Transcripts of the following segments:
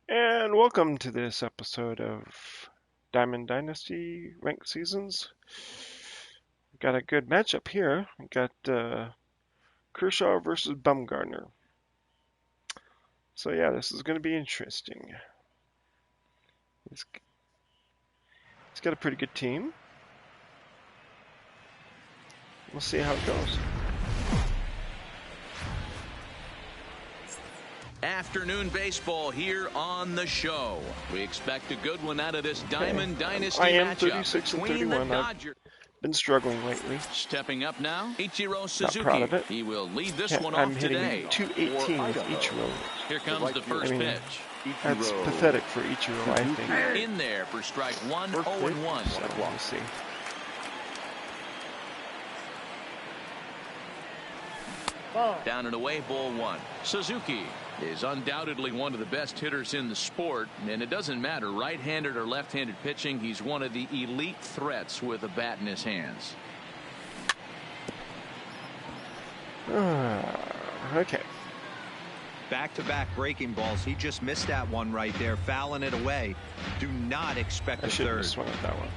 And welcome to this episode of Diamond Dynasty Ranked Seasons. Got a good matchup here. We got Kershaw versus Bumgarner. So yeah, this is going to be interesting. He's got a pretty good team. We'll see how it goes. Afternoon baseball here on the show. We expect a good one out of this Diamond Dynasty I am matchup 36 and between the 31. Dodgers. I've been struggling lately. Stepping up now, Ichiro Not proud of Suzuki. it. He will lead this Yeah, one I'm off hitting today. 218 with Ichiro. Here comes the first pitch. That's pathetic for Ichiro, I think. In there for strike one, 0-1. So we'll see. Down and away, ball one. Suzuki is undoubtedly one of the best hitters in the sport, and it doesn't matter right-handed or left-handed pitching. He's one of the elite threats with a bat in his hands. Okay. Back-to-back breaking balls. He just missed that one right there, fouling it away. Do not expect I a shouldn't third. have swung at that one.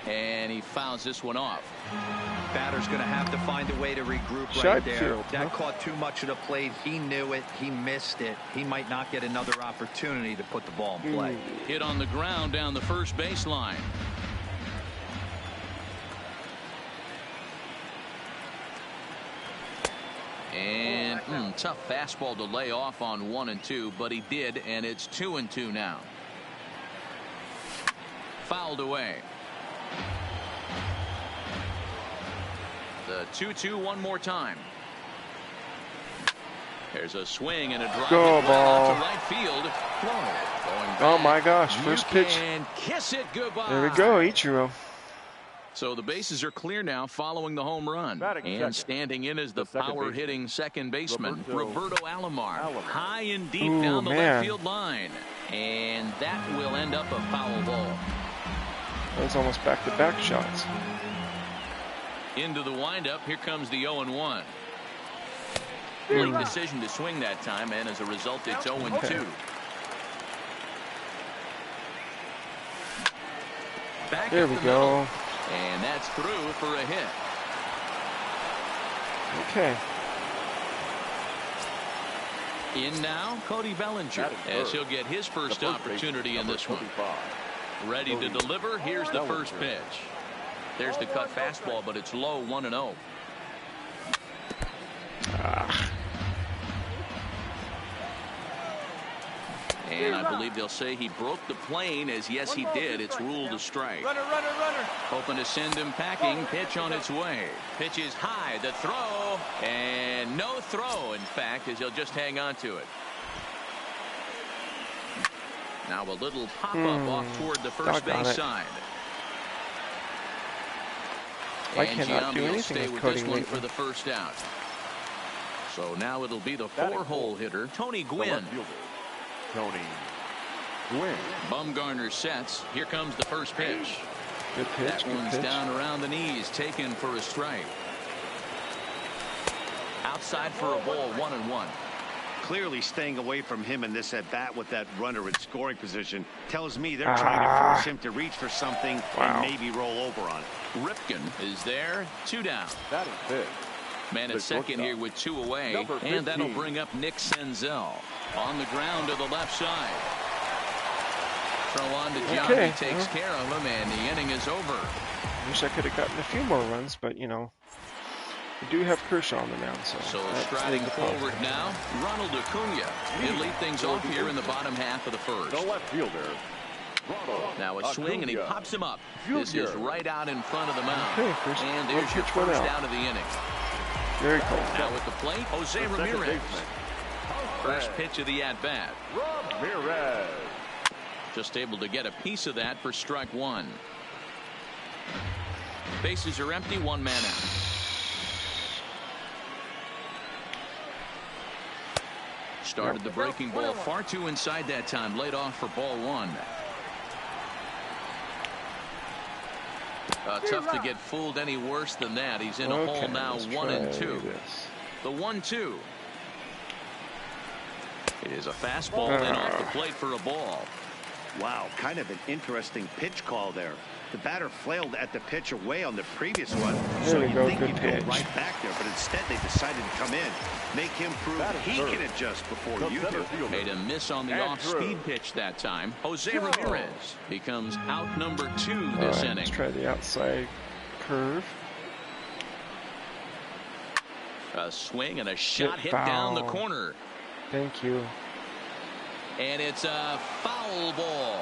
And he fouls this one off. Batter's going to have to find a way to regroup Side right there. field, That huh? caught too much of the plate. He knew it. He missed it. He might not get another opportunity to put the ball in play. Hit on the ground down the first baseline. And tough fastball to lay off on 1 and 2, but he did, and it's 2 and 2 now. Fouled away. The 2-2 one more time. There's a swing and a drive Go ball. to right field. Going Oh back. my gosh, first You pitch. can kiss it goodbye. There we go, Ichiro. So the bases are clear now following the home run. And standing in is the power-hitting second baseman, Roberto Alomar. High and deep Ooh, down the man. left field line. And that will end up a foul ball. That was almost back-to-back shots. Into the windup, here comes the 0-1. Late decision to swing that time, and as a result, it's 0-2. Back There up we the go. middle, and that's through for a hit. Okay. In now, Cody Bellinger, as he'll get his first opportunity in this one. Ready to deliver. Here's the first pitch. There's the cut fastball, but it's low, 1-0. And I believe they'll say he broke the plane, as yes, he did. It's ruled a strike. Runner. Hoping to send him packing. Pitch on its way. Pitch is high. The throw. And no throw, in fact, as he'll just hang on to it. Now a little pop-up off toward the first Doggone base it. side. I And cannot do Giambi will anything stay with with Cody this one lately. for the first out. So now it'll be the four-hole hitter, Tony Gwynn. Bumgarner sets. Here comes the first pitch. Good pitch, That good one's pitch. down around the knees, taken for a strike. Outside for a ball, 1-1. Clearly staying away from him in this at bat with that runner in scoring position tells me they're trying to force him to reach for something Wow. and maybe roll over on it. Ripken is there, 2 down. Man at second here with 2 away, and that'll bring up Nick Senzel on the ground to the left side. Throw on to Giambi, Okay, takes well. care of him, and the inning is over. Wish I could have gotten a few more runs, but you know, we do have Kershaw on the mound, so. So that's striding the forward positive. now, Ronald Acuna. He'll lead things off here in the bottom half of the first. Now a swing, and he pops him up. This is right out in front of the mound. Okay, first- And one there's your pitch, one first out. out of the inning. Very cool. Now at the plate, Jose Ramirez. First pitch of the at-bat. Just able to get a piece of that for strike one. Bases are empty, 1 man out. Started the breaking ball far too inside that time. Laid off for ball 1. Tough to get fooled any worse than that. He's in a hole now, 1-2. The 1-2. It is a fastball in off the plate for a ball. Wow, kind of an interesting pitch call there. The batter flailed at the pitch away on the previous one, so you'd think he'd go right back there, but instead they decided to come in, make him prove he can adjust before you do. Made a miss on the off-speed pitch that time. Jose Ramirez becomes out number 2 this inning. Let's try the outside curve. A swing and a shot hit down the corner. Thank you. And it's a foul ball.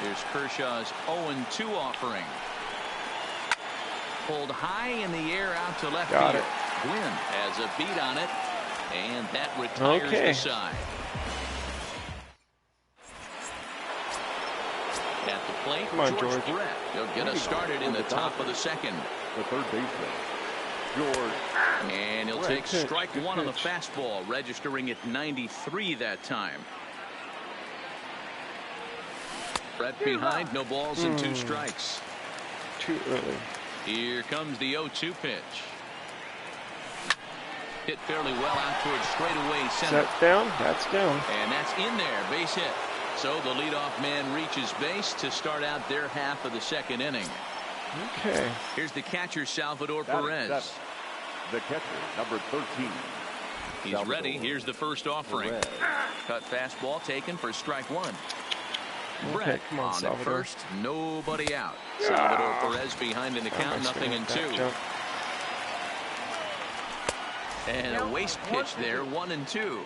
Here's Kershaw's 0-2 offering. Pulled high in the air out to left field. Gwynn has a beat on it, and that retires the side. At the plate, George Brett. He'll get us started in the top of the second. The third baseman, George. And he'll take strike one on the fastball, registering at 93 that time. Brett behind, no balls and 2 strikes. Too early. Here comes the 0-2 pitch. Hit fairly well out towards straightaway center. Is that down? That's down. And that's in there, base hit. So the leadoff man reaches base to start out their half of the second inning. Okay. Here's the catcher, Salvador Perez. The catcher, number 13. He's ready. Here's the first offering. Cut fastball taken for strike one. Brett come on, at first, nobody out. Salvador Perez behind in the count, 0-2. And a waste pitch there, 1-2.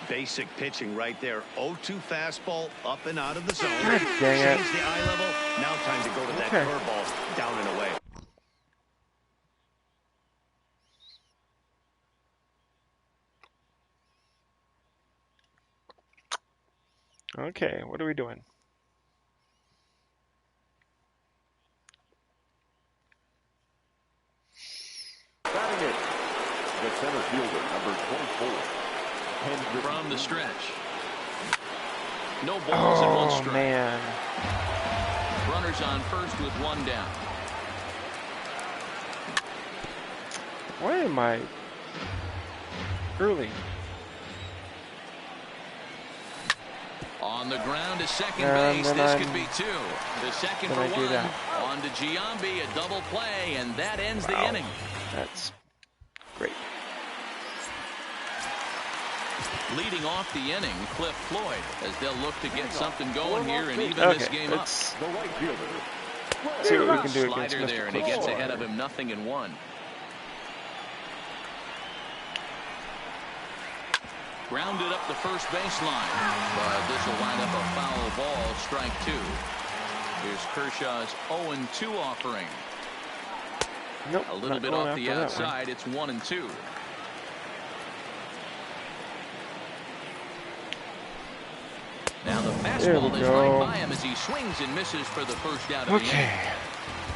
Basic pitching right there. 0-2 fastball up and out of the zone. God dang it. Change the eye level. Now time to go to that curveball down and away. Okay, what are we doing? Batting it, the center fielder, number 24. From the stretch. No balls and 1 strike. Man. Runners on first with 1 down. Why am I early? On the ground to second base. This could be 2. The second for 1. On to Giambi, a double play, and that ends the inning. That's great. Leading off the inning, Cliff Floyd, as they'll look to get something going here and even this game up. The right fielder. See what we can do Slider against there, Mr. and he gets Floyd. ahead of him, 0-1. Grounded up the first baseline, but this will wind up a foul ball, strike 2. Here's Kershaw's 0-2 offering. Nope, a little bit off the outside. It's 1-2. Now the fastball is right by him as he swings and misses for the first out of the inning.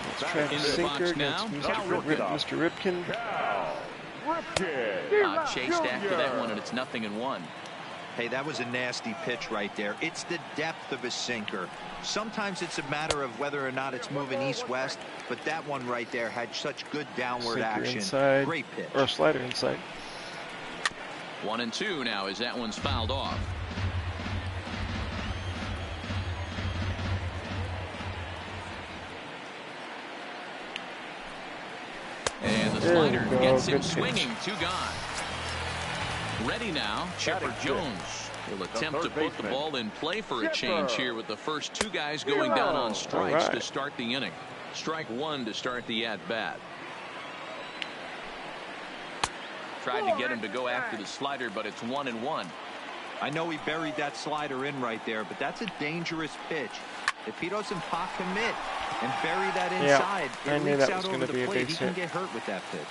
Let's try the sinker against Mr. Ripken. Chased after that one, and it's 0-1. Hey, that was a nasty pitch right there. It's the depth of his sinker. Sometimes it's a matter of whether or not it's moving east-west, but that one right there had such good downward sinker action. Inside, great pitch. or slider inside. 1-2 now as that one's fouled off. And the slider gets him swinging. 2 gone. Ready now, Chipper Jones will attempt to put the ball in play for a change here with the first 2 guys going down on strikes to start the inning. Strike 1 to start the at-bat. Tried to get him to go after the slider, but it's 1-1. I know he buried that slider in right there, but that's a dangerous pitch. If he doesn't pop commit and bury that inside, it leaks out over the plate. He can get hurt with that pitch.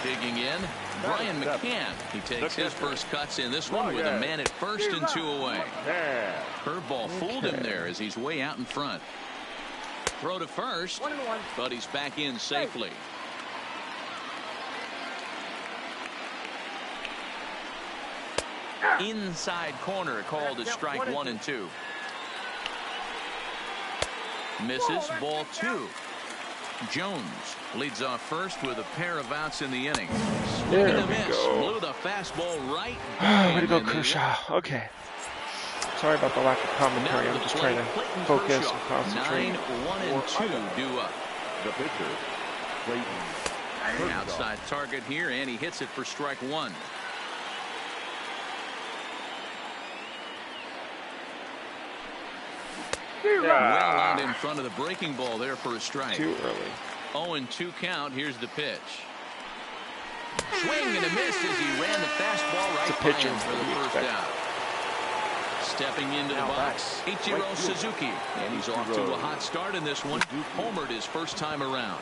Digging in, Brian McCann. He takes his first cuts in this one with a man at first and 2 away. Curveball fooled him there as he's way out in front. Throw to first, but he's back in safely. Inside corner called as strike 1 and 2. Misses, ball 2. Jones leads off first with a pair of outs in the inning. Swing and a miss. Blew the fastball right. Way to go, Kershaw. Okay. Sorry about the lack of commentary. I'm just trying to focus and concentrate. 9-1-2 due up. The pitcher, Clayton. Outside target here, and he hits it for strike 1. Well out in front of the breaking ball there for a strike. Too early. 0-2 count. Here's the pitch. Swing and a miss as he ran the fastball right by him for the first out. Stepping into the box, Ichiro Suzuki, and he's off to a hot start in this one. Homered his first time around.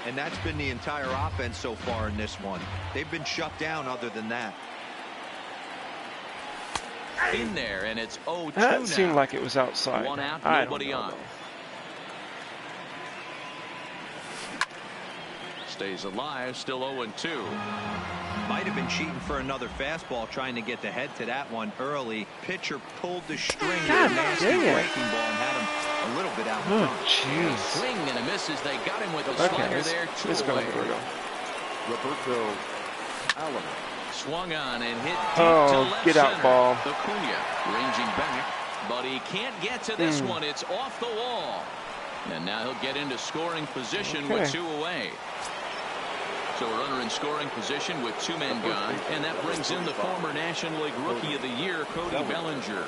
And that's been the entire offense so far in this one. They've been shut down other than that. In there, and it's 0-2 That now. seemed like it was outside. One out, nobody on. Stays alive, still 0-2. Might have been cheating for another fastball, trying to get the head to that one early. Pitcher pulled the string with a nasty breaking ball and had him a little bit out. Oh, jeez. Swing and a miss as they got him with the slider there. 2 away. Roberto Alomar. Swung on and hit deep Oh, to left get out center. ball. Acuna ranging back, but he can't get to this one. It's off the wall. And now he'll get into scoring position with 2 away. So a runner in scoring position with 2 men gone, and that brings in the former National League Rookie of the Year, Cody Bellinger.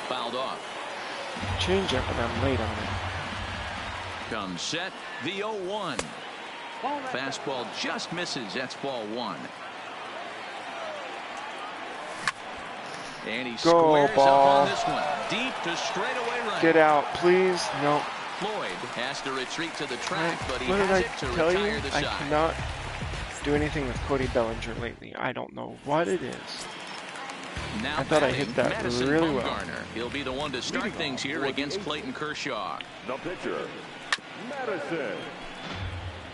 Fouled off. Change up, and I'm late on it. Comes set, the 0-1. Fastball just misses. That's ball 1. And he squares up on this one. Deep to straightaway right. Get out, please. No. Floyd has to retreat to the track, but he What did has I it to tell retire you? the I side. cannot do anything with Cody Bellinger lately. I don't know what it is. Now I thought I hit that Madison really well. Bumgarner. He'll be the one to start things here against Clayton Kershaw. The pitcher, Madison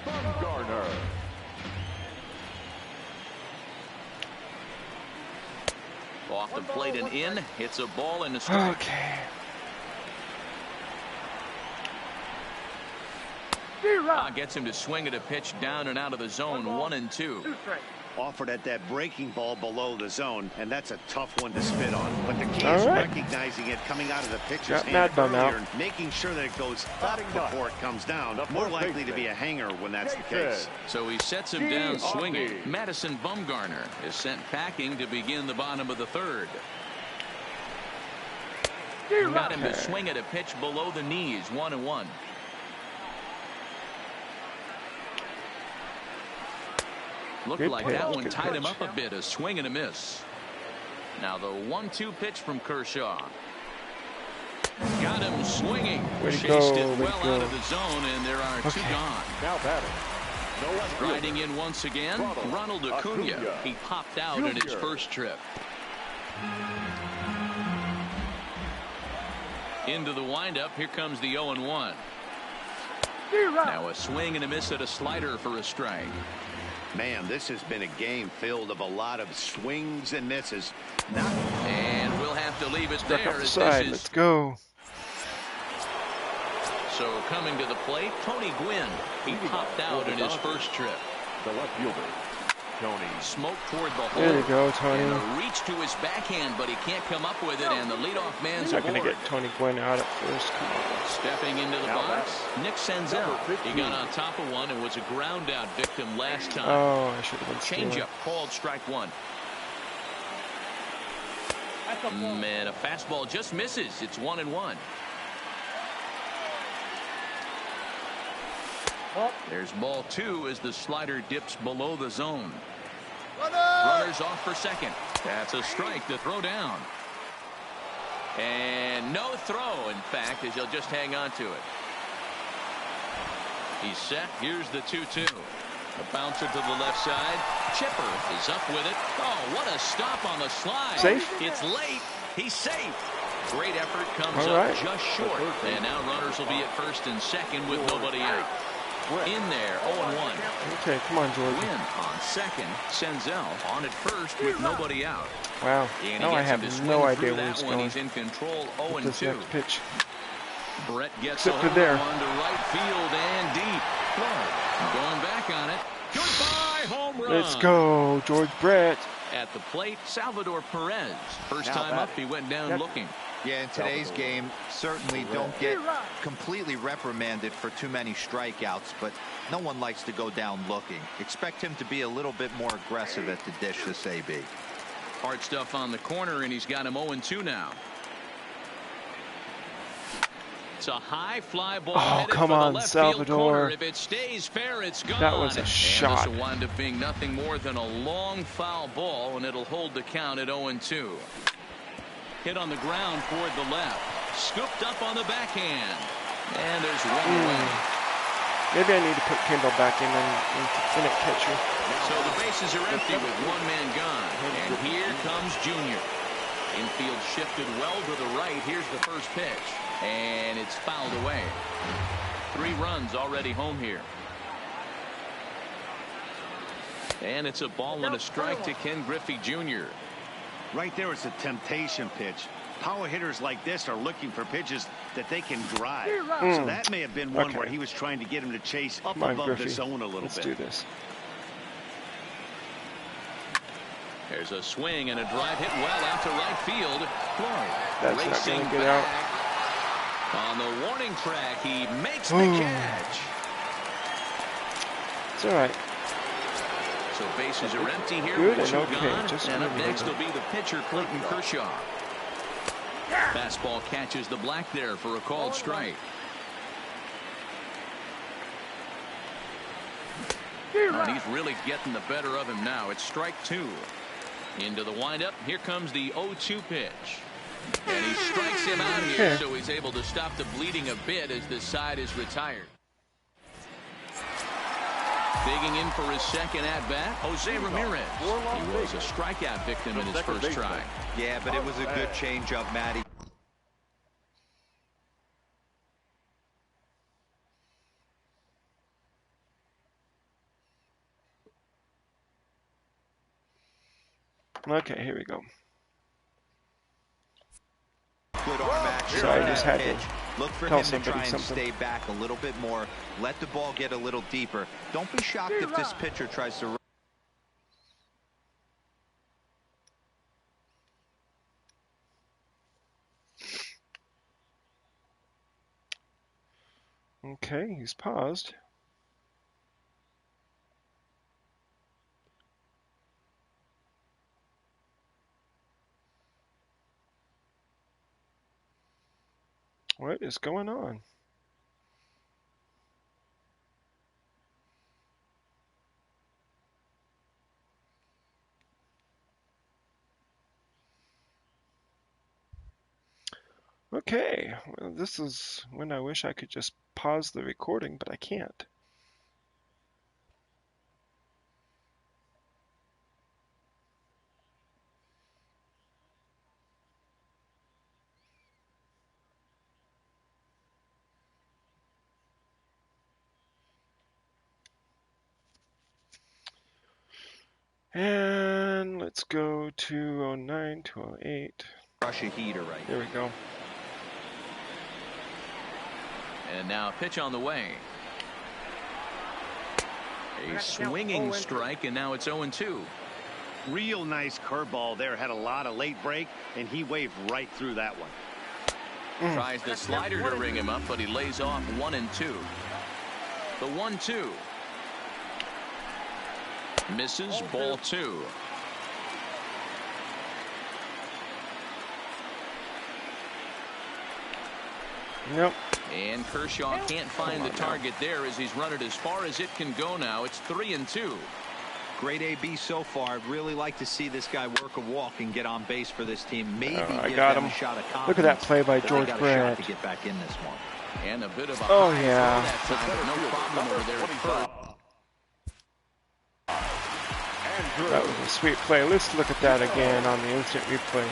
Bumgarner. Off the plate and in. Hits a ball and a strike. Okay. Gets him to swing at a pitch down and out of the zone. 1-2. Offered at that breaking ball below the zone, and that's a tough one to spit on. But the key is recognizing it coming out of the pitcher's hand earlier and making sure that it goes up before it comes down. More likely to be a hanger when that's the case. So he sets him down swinging. Madison Bumgarner is sent packing to begin the bottom of the 3rd. Got him to swing at a pitch below the knees. 1-1. Looked like that one tied him up a bit. A swing and a miss. Now the 1-2 pitch from Kershaw. Got him swinging. Chased it well out of the zone, and there are 2 gone. Now batting. Riding in once again, Ronald Acuna. He popped out in his first trip. Into the windup. Here comes the 0-1. Now a swing and a miss at a slider for a strike. Man, this has been a game filled of a lot of swings and misses. And we'll have to leave it there. As this is... Let's go. So coming to the plate, Tony Gwynn. He popped out in his first trip. The left fielder, Tony. Smoke toward the hole. There you go, Tony. And a reach to his backhand, but he can't come up with it, and the leadoff man's not going aboard. to get Tony Gwynn out at first. Stepping into the box, Nick Senzel. He got on top of one and was a ground out victim last time. Oh, I should have been stealing. Changeup called strike 1. Man, a fastball just misses. It's 1-1. There's ball 2 as the slider dips below the zone. Runners off for second. That's a strike to throw down. And no throw, in fact, as he'll just hang on to it. He's set. Here's the 2-2. A bouncer to the left side. Chipper is up with it. Oh, what a stop on the slide. Safe? It's late. He's safe. Great effort comes up just short. And now runners will be at first and second with nobody out. In there, 0-1. Okay, come on, George. Win on second. Senzel on at first with nobody out. Wow. Now I have no idea where he's going. He's in control, 0-2. This next pitch. Brett gets to there. On to right field and deep. Going back on it. Goodbye, home run. Let's go, George Brett. At the plate, Salvador Perez. First time up, he went down looking. Yeah, in today's game, certainly don't get completely reprimanded for too many strikeouts, but no one likes to go down looking. Expect him to be a little bit more aggressive at the dish this AB. Hard stuff on the corner, and he's got him 0-2 now. It's a high fly ball. Oh, come on, Salvador. If it stays fair, it's gone. That was a shot. And this will wind up being nothing more than a long foul ball, and it'll hold the count at 0-2. Hit on the ground toward the left. Scooped up on the backhand. And there's one away. Maybe I need to put Kendall back in at catcher. So the bases are empty with one man gone. And here comes Junior. Infield shifted well to the right. Here's the first pitch. And it's fouled away. 3 runs already home here. And it's a ball and a strike to Ken Griffey Jr. Right there, it's a temptation pitch. Power hitters like this are looking for pitches that they can drive. So that may have been one where he was trying to get him to chase up above the zone a little bit. Let's do this. There's a swing and a drive hit well out to right field. That's not going to get out. On the warning track, he makes the catch. It's all right. So bases are empty here. Good with 2 and okay. gone. Just and up next will be the pitcher, Clayton Kershaw. Fastball catches the black there for a called strike. And he's really getting the better of him now. It's strike 2. Into the windup. Here comes the 0-2 pitch. And he strikes him out here, so he's able to stop the bleeding a bit as this side is retired. Digging in for his second at-bat, Jose Ramirez. He was a strikeout victim in his first try. Yeah, but it was a good change-up, Matty. Okay, here we go. Good arm action. So I just had to look for him to try and stay back a little bit more. Let the ball get a little deeper. Don't be shocked if this pitcher tries to. Okay, he's paused. What is going on? Okay, well, this is when I wish I could just pause the recording, but I can't. And let's go to 09 to 08. Rush a heater right there. We go. And now a pitch on the way. A swinging strike, and now it's 0-2. Real nice curveball there. Had a lot of late break, and he waved right through that one. Tries the slider to ring him up, but he lays off 1-2. The 1-2. Misses, ball 2. Yep. And Kershaw can't find the target there as he's run it as far as it can go now. It's 3-2. Great AB so far. I'd really like to see this guy work a walk and get on base for this team. Maybe I got him. A shot of confidence. Look at that play by George Brett. To get back in this one. And a bit of a yeah. That time, no problem over there at first. That was a sweet play. Let's look at that again on the instant replay.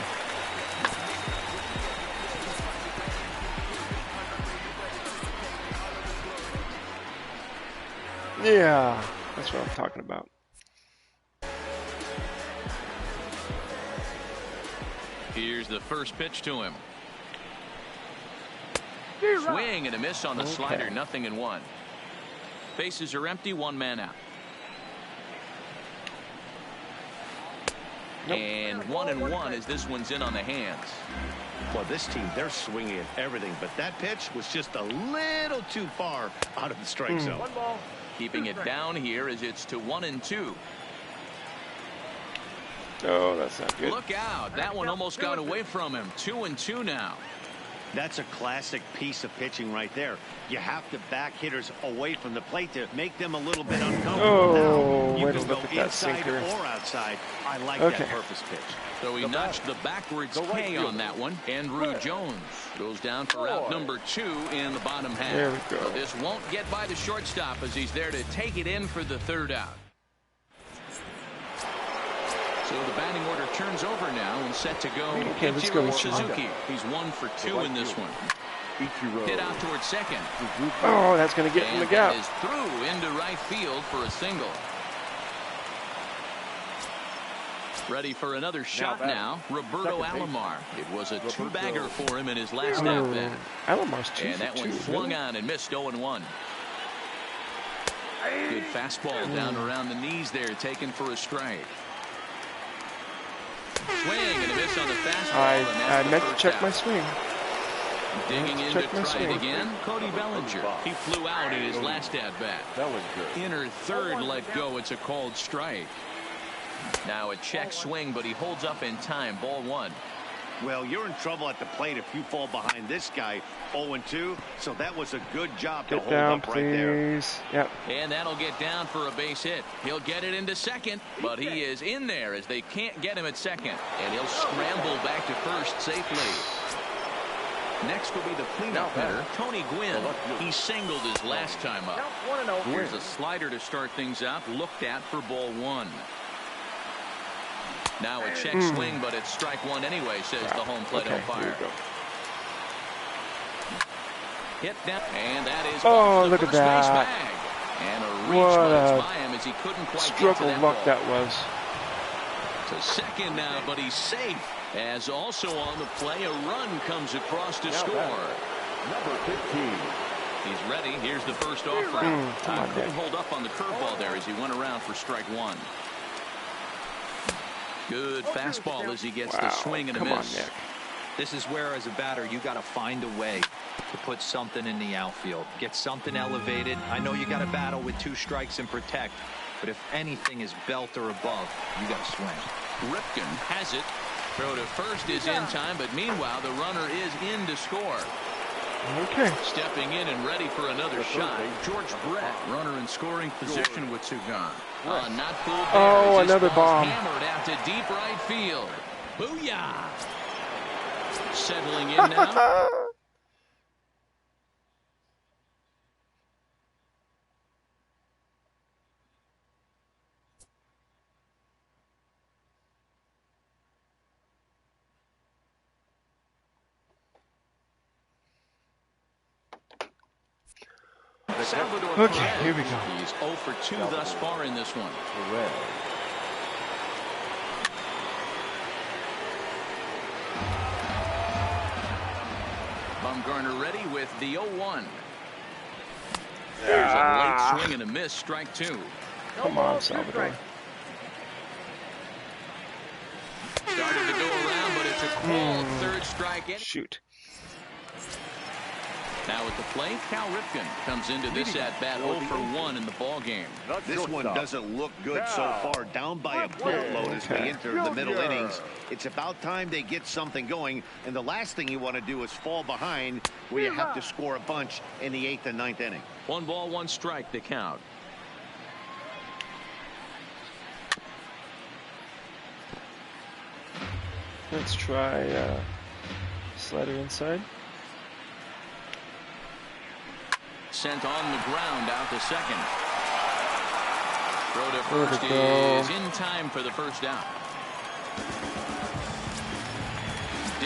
Yeah, that's what I'm talking about. Here's the first pitch to him. Swing and a miss on the slider, 0-1. Bases are empty, 1 man out. Nope. And 1-1 as this one's in on the hands. Well, this team, they're swinging at everything, but that pitch was just a little too far out of the strike zone. 1 ball. Keeping it down here as it's to 1-2. Oh, that's not good. Look out. That one almost got away from him. 2-2 now. That's a classic piece of pitching right there. You have to back hitters away from the plate to make them a little bit uncomfortable. Oh, now, way you to can look go at that inside sinker. or outside. I like that purpose pitch. So he notched the backwards K on that one. Andrew Jones goes down for out number 2 in the bottom half. There we go. So this won't get by the shortstop as he's there to take it in for the 3rd out. So the batting order turns over now and set to go. Okay, let's go. Suzuki. He's 1 for 2 in this one. Hit out towards second. Oh, that's going to get in the gap. And is through into right field for a single. Ready for another shot now. Roberto Alomar. It was a 2-bagger for him in his last at-bat. Alomar's 2 and that one swung on and missed 0-1. Good fastball down around the knees there, taken for a strike. Swing and a miss on the fastball. I meant to check my swing. Digging in to try it again, Cody Bellinger. He flew out in his last at-bat. Inner third let go. It's a called strike. Now a check swing, but he holds up in time. Ball 1. Well, you're in trouble at the plate if you fall behind this guy 0-2. So that was a good job to hold up right there. Yep. And that'll get down for a base hit. He'll get it into second, but he is in there as they can't get him at second. And he'll scramble back to first safely. Next will be the cleanup hitter, Tony Gwynn. He singled his last time up. Here's a slider to start things out, looked at for ball 1. Now a check swing, but it's strike 1 anyway, says the home plate umpire. Hit down, and that is look at that. And a reach by him as he couldn't quite stroke get to of luck ball. that was. To second now, but he's safe. As also on the play, a run comes across to score. Number 15. He's ready. Here's the first offering. Couldn't hold up on the curveball there as he went around for strike 1. Good fastball as he gets the swing and a miss. Come on, Nick. This is where, as a batter, you got to find a way to put something in the outfield. Get something elevated. I know you got to battle with 2 strikes and protect, but if anything is belt or above, you got to swing. Ripken has it. Throw to first is in time, but meanwhile, the runner is in to score. Okay. Stepping in and ready for another shot. George Brett, runner in scoring position with 2 gone. Not fooled there. Oh, another bomb. Hammered out to deep right field. Booyah! Settling in now. Salvador Okay, Perez. here we go. He's 0 for 2 thus far in this one. Bumgarner ready with the 0-1. There's a late swing and a miss, strike 2. Come on, Salvador. Started to go around, but it's a called third strike. Shoot. Now at the plate, Cal Ripken comes into this at-bat 0 for 1 in the ball game. This one doesn't look good so far. Down by a boatload as we enter the middle innings. It's about time they get something going, and the last thing you want to do is fall behind where you have to score a bunch in the 8th and 9th inning. 1 ball, 1 strike, the count. Let's try slider inside. Sent on the ground out to second. Throw to first is in time for the first out.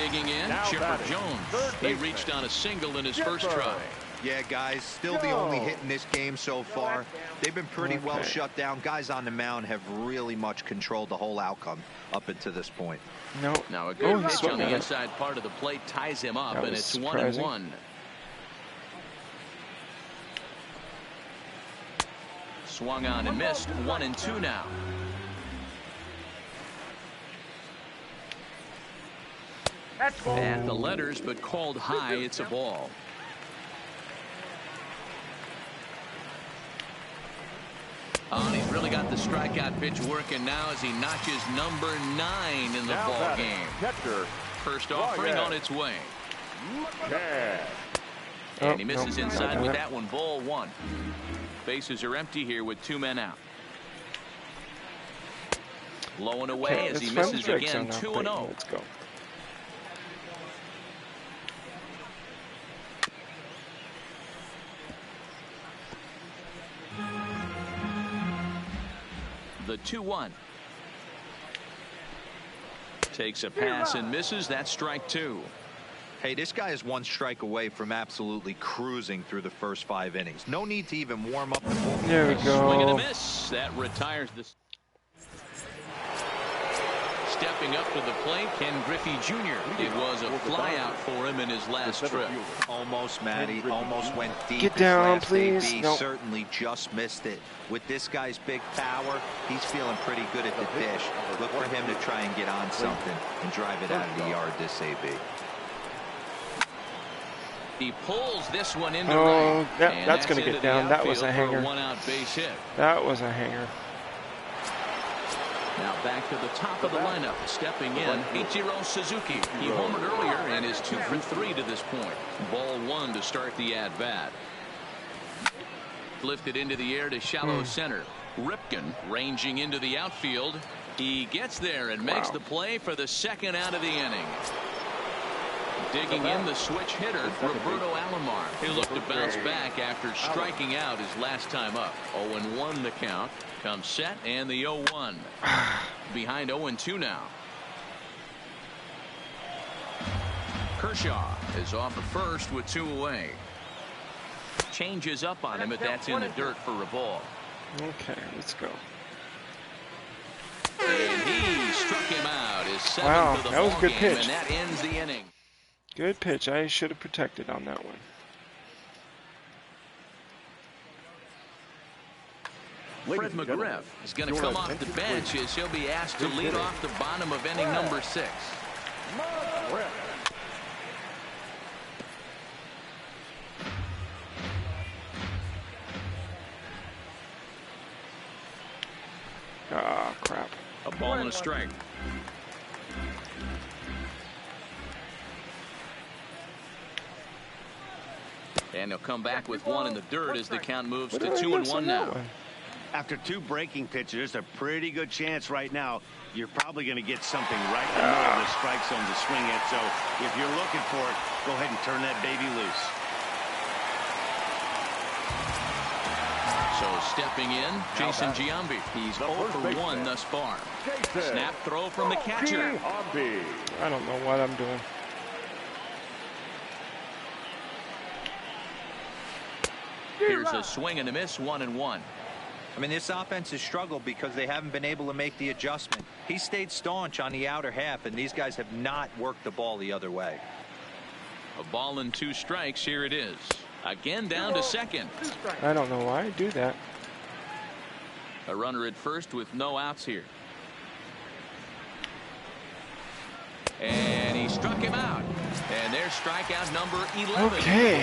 Digging in, Chipper Jones. He reached on a single in his first try. Yeah, guys, still the only hit in this game so far. They've been pretty well shut down. Guys on the mound have really much controlled the whole outcome up until this point. No. Now a good pitch on the inside part of the plate ties him up, and it's 1-1. Swung on and missed. 1-2 now. At the letters, but called high. It's a ball. Oh, and he's really got the strikeout pitch working now as he notches number 9 in the ball game. First offering on its way. And he misses inside with that one. Ball 1. Bases are empty here with 2 men out. Low and away as he misses again. 2-0. Let's go. The 2-1. Takes a pass and misses. That's strike 2. Hey, this guy is 1 strike away from absolutely cruising through the first 5 innings. No need to even warm up the bullpen. There we go. Swing and a miss. That retires the. Stepping up to the plate, Ken Griffey Jr. It was a flyout for him in his last trip. Almost, Matty. Almost went deep. Get down, please. Nope. Certainly just missed it. With this guy's big power, he's feeling pretty good at the dish. Look for him to try and get on something and drive it out of the yard this AB. He pulls this one into right. That's going to get down. That was a hanger. One-out base hit. That was a hanger. Now back to the top of the lineup. Stepping in, Ichiro Suzuki. He homered earlier and is 2 for 3 to this point. Ball 1 to start the at-bat. Lifted into the air to shallow center. Ripken ranging into the outfield. He gets there and makes the play for the 2nd out of the inning. Digging in, the switch hitter, Roberto Alomar. He looked to bounce back after striking out his last time up. 0-1 the count. Comes set and the 0-1. Behind 0-2 now. Kershaw is off at first with 2 away. Changes up on him, but that's in the dirt for a ball. Okay, let's go. And he struck him out. His 7th of the that was a good pitch. And that ends the inning. Good pitch. I should have protected on that one. Fred McGriff is going to come off the bench as he'll be asked to lead off the bottom of inning number 6. Ah, crap. A ball and a strike. And he'll come back with 1 in the dirt as the count moves to 2-1 now. After 2 breaking pitches, there's a pretty good chance right now you're probably going to get something right in the middle of the strike zone to swing at. So if you're looking for it, go ahead and turn that baby loose. So stepping in, Jason Giambi. He's 0 for 1 thus far. Snap throw from the catcher. I don't know what I'm doing. Here's a swing and a miss. 1-1. I mean, this offense has struggled because they haven't been able to make the adjustment. He stayed staunch on the outer half, and these guys have not worked the ball the other way. A ball and 2 strikes. Here it is. Again down to second. I don't know why I do that. A runner at first with no outs here. And he struck him out. And there's strikeout number 11. Okay.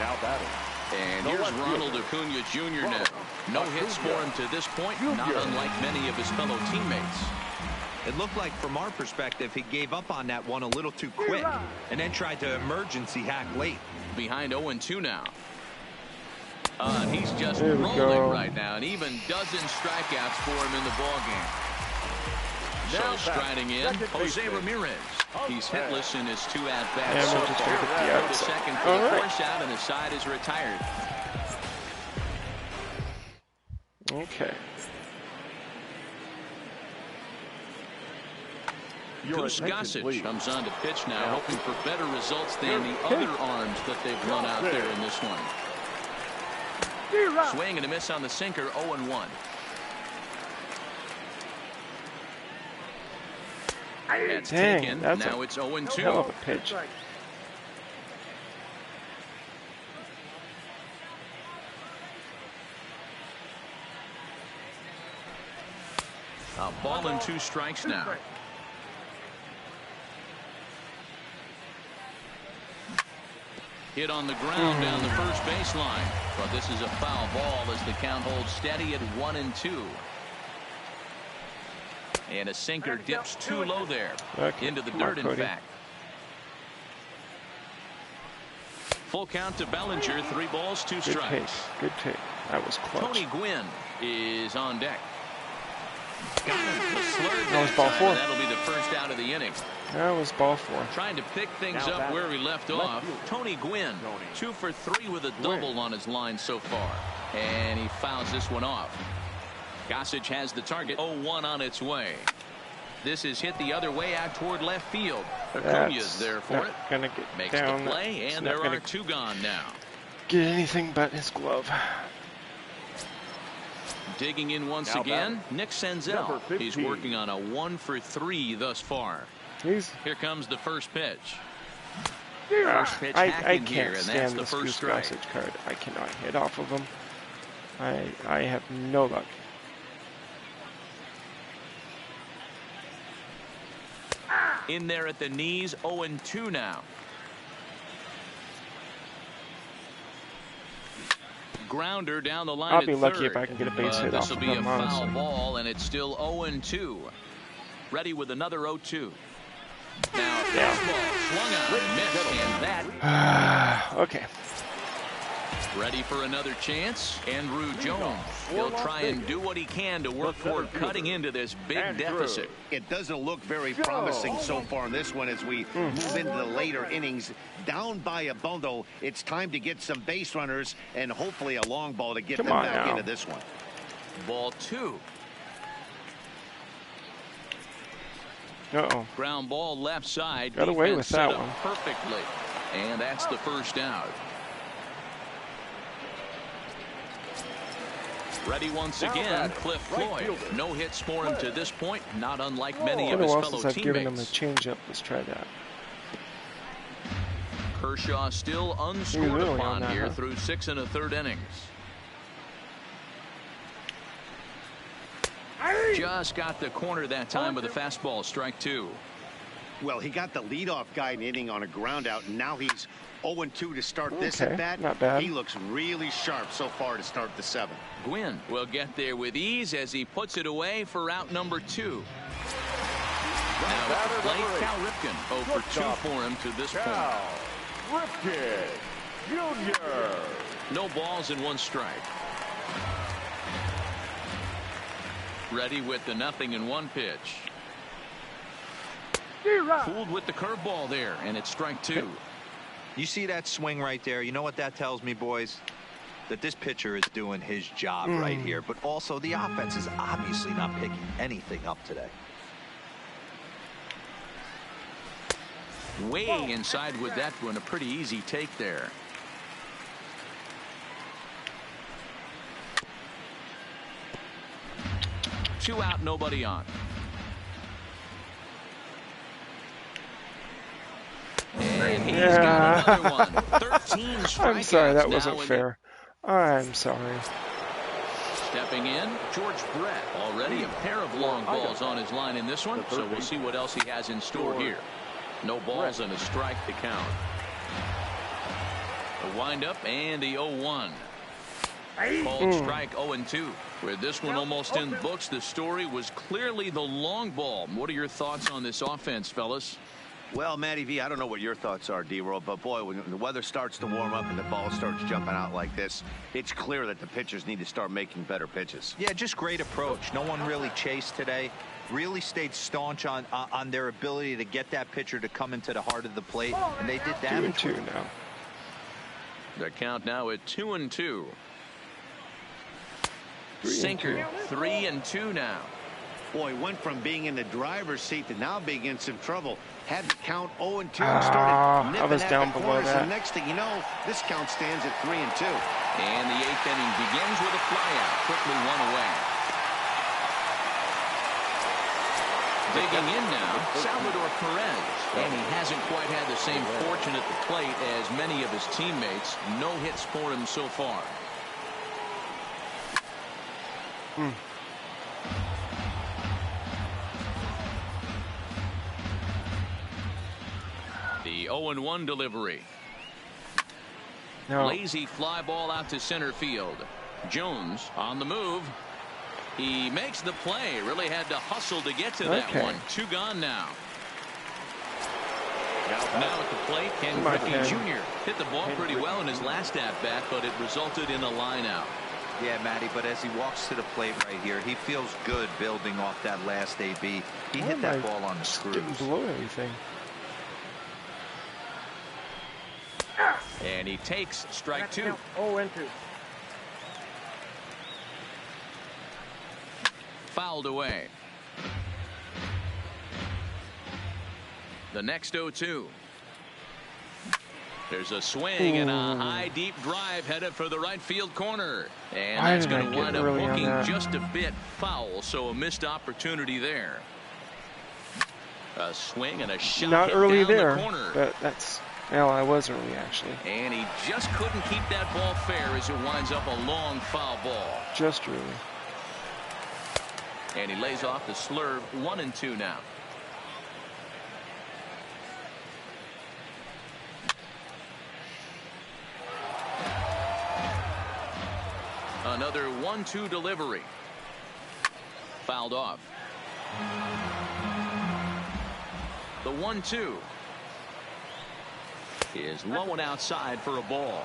Now batting. And here's Ronald Acuna Jr. now. No hits for him to this point, not unlike many of his fellow teammates. It looked like, from our perspective, he gave up on that one a little too quick and then tried to emergency hack late. Behind 0-2 now. And he's just rolling right now, and even dozen strikeouts for him in the ballgame. So striding in, Jose Ramirez. He's hitless in his 2 at-bats so far. The second for the force out, and his side is retired. Okay. Goose Gossage comes on to pitch now, hoping for better results than the other arms that they've run out there in this one. Swing and a miss on the sinker, 0-1. That's taken. Now it's 0-2. Hell of a pitch. A ball and 2 strikes now. Hit on the ground down the first baseline. But this is a foul ball as the count holds steady at 1-2. And a sinker dips too low there. Into the dirt, in fact. Full count to Bellinger. 3 balls, 2 strikes. Good take. That was close. Tony Gwynn is on deck. Got him. That was ball 4. That'll be the first out of the inning. That was ball 4. Trying to pick things up where he left off. Tony Gwynn, 2 for 3 with a double on his line so far. And he fouls this one off. Gossage has the target. 0-1 on its way. This is hit the other way out toward left field. Acuña's there for it. Gonna get Makes down. the play, and there are 2 gone now. Get anything but his glove. Digging in once again, Nick Senzel. He's working on a 1 for 3 thus far. Here comes the first pitch. First pitch I can't here, and that's the first strike. Gossage card. I cannot hit off of him. I have no luck. In there at the knees, 0-2 now. Grounder down the line. I'll be at lucky third. if I can get a base hit off of him. This will be a foul ball, and it's still 0-2. Ready with another 0-2. Now, fastball swung out and missed, and that. Okay. Ready for another chance. Andrew Jones. He'll try and do what he can to work toward cutting into this big deficit. It doesn't look very promising so far in this one as we move into the later innings. Down by a bundle, it's time to get some base runners and hopefully a long ball to get them back into this one. Ball 2. Uh-oh. Ground ball left side. Got away with that one. Perfectly. And that's the first out. Ready once again, Cliff Floyd. No hits for him to this point, not unlike many of his fellow I've given him a teammates. changeup. Let's try that. Kershaw still unscored upon here through 6 1/3 innings. Just got the corner that time with a fastball, strike 2. Well, he got the leadoff guy in inning on a ground out, and now he's 0-2 to start this at bat. Not bad. He looks really sharp so far to start the 7th. Gwynn will get there with ease as he puts it away for out number 2. Now at the plate, Cal Ripken 0 for 2 for him to this point. Ripken Jr. No balls and 1 strike. Ready with the 0-1 pitch. Fooled with the curveball there, and it's strike 2. You see that swing right there? You know what that tells me, boys? That this pitcher is doing his job right here. But also, the offense is obviously not picking anything up today. Way inside with that one. A pretty easy take there. Two out, nobody on. And he's got another one. 13 strikeouts. I'm sorry, that wasn't fair. I'm sorry. Stepping in, George Brett. Already a pair of long balls on his line in this one, so we'll see what else he has in store here. No balls and a strike to count. The windup and the 0-1. Called strike 0-2. With this one almost in the books, the story was clearly the long ball. What are your thoughts on this offense, fellas? Well, Matty V, I don't know what your thoughts are, D-Roll, but boy, when the weather starts to warm up and the ball starts jumping out like this, it's clear that the pitchers need to start making better pitches. Yeah, just great approach. No one really chased today. Really stayed staunch on their ability to get that pitcher to come into the heart of the plate, and they did damage. 2-2 now. The count now at 2-2. Sinker 3-2 now. Boy, went from being in the driver's seat to now being in some trouble. Had to count 0-2 and started nipping I was at down the below corners. that. And next thing you know, this count stands at 3-2. And the 8th inning begins with a flyout. Quickly one away. Digging in now, Salvador Perez. And he hasn't quite had the same fortune at the plate as many of his teammates. No hits for him so far. The 0-1 delivery. No. Lazy fly ball out to center field. Jones on the move. He makes the play. Really had to hustle to get to that one. 2 gone now. Now at the plate, Ken Griffey Jr. hit the ball pretty well in his last at-bat, but it resulted in a line out. Yeah, Matty, but as he walks to the plate right here, he feels good building off that last AB. He hit that ball on the screws. Getting below everything. And he takes strike 2. 0-2. Fouled away. The next 0-2. There's a swing and a high deep drive headed for the right field corner. And that's going to wind up hooking just a bit foul, so a missed opportunity there. A swing and a shot not hit early down there, the corner. but that's, well, I was early actually. And he just couldn't keep that ball fair as it winds up a long foul ball. Just early. And he lays off the slurve. 1-2 now. Another 1-2 delivery. Fouled off. The 1-2 is low and outside for a ball.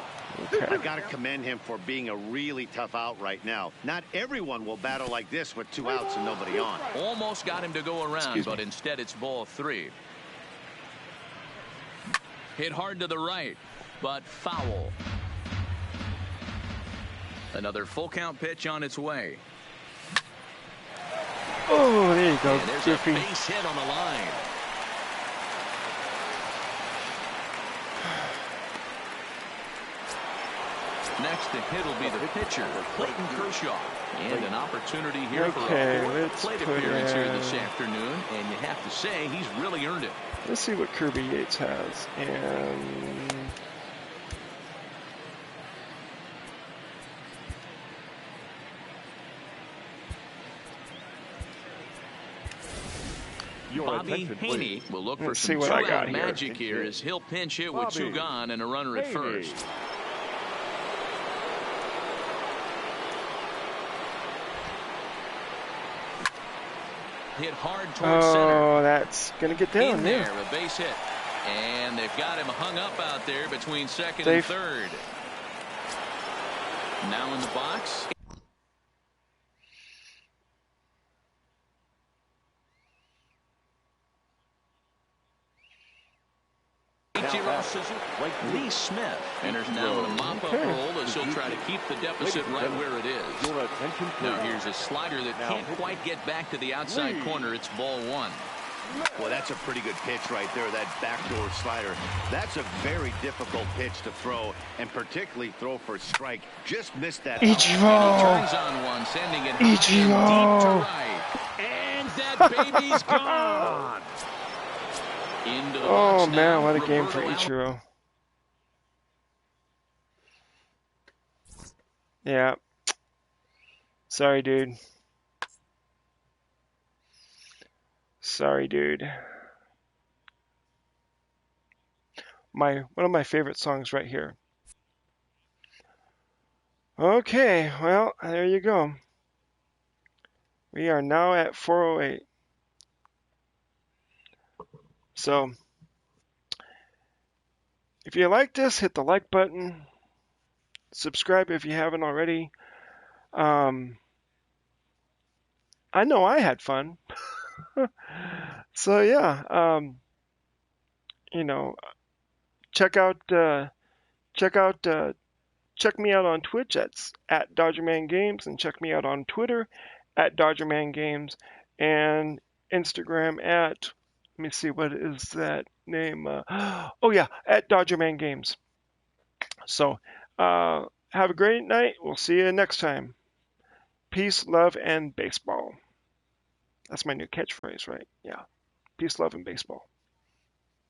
I got to commend him for being a really tough out right now. Not everyone will battle like this with 2 outs and nobody on. Almost got him to go around, but instead it's ball 3. Hit hard to the right, but foul. Another full count pitch on its way. Oh, there you go. And there's Griffey. a base hit on the line. Next to hit will be the pitcher, Clayton Kershaw. And an opportunity here for a 4th plate appearance here this afternoon. And you have to say, he's really earned it. Let's see what Kirby Yates has. And Bobby Haney will look for some what I got magic here as he'll pinch hit with 2 gone and a runner at first. Hit hard towards center. Oh, that's going to get down in there. A base hit. And they've got him hung up out there between second and third. Now in the box. Lee Smith enters now in a mop-up role as he'll try to keep the deficit right where it is. Now here's a slider that can't quite get back to the outside corner. It's ball 1. Well, that's a pretty good pitch right there, that backdoor slider. That's a very difficult pitch to throw, and particularly throw for a strike. Just missed that. Ichiro! He turns on one, sending it high and deep to right. And that baby's gone. Into the box man, now, what a game for Roberto Ichiro. Yeah. Sorry, dude. Sorry, dude. One of my favorite songs right here. Okay, well, there you go. We are now at 4:08. So, if you like this, hit the like button. Subscribe if you haven't already. I know I had fun. So yeah, check me out on Twitch at DodgerManGames, and check me out on Twitter at DodgerManGames. and Instagram at, let me see, what is that name? Oh yeah, at Dodger Man Games. So have a great night. We'll see you next time. Peace, love, and baseball. That's my new catchphrase, right? Yeah. Peace, love, and baseball.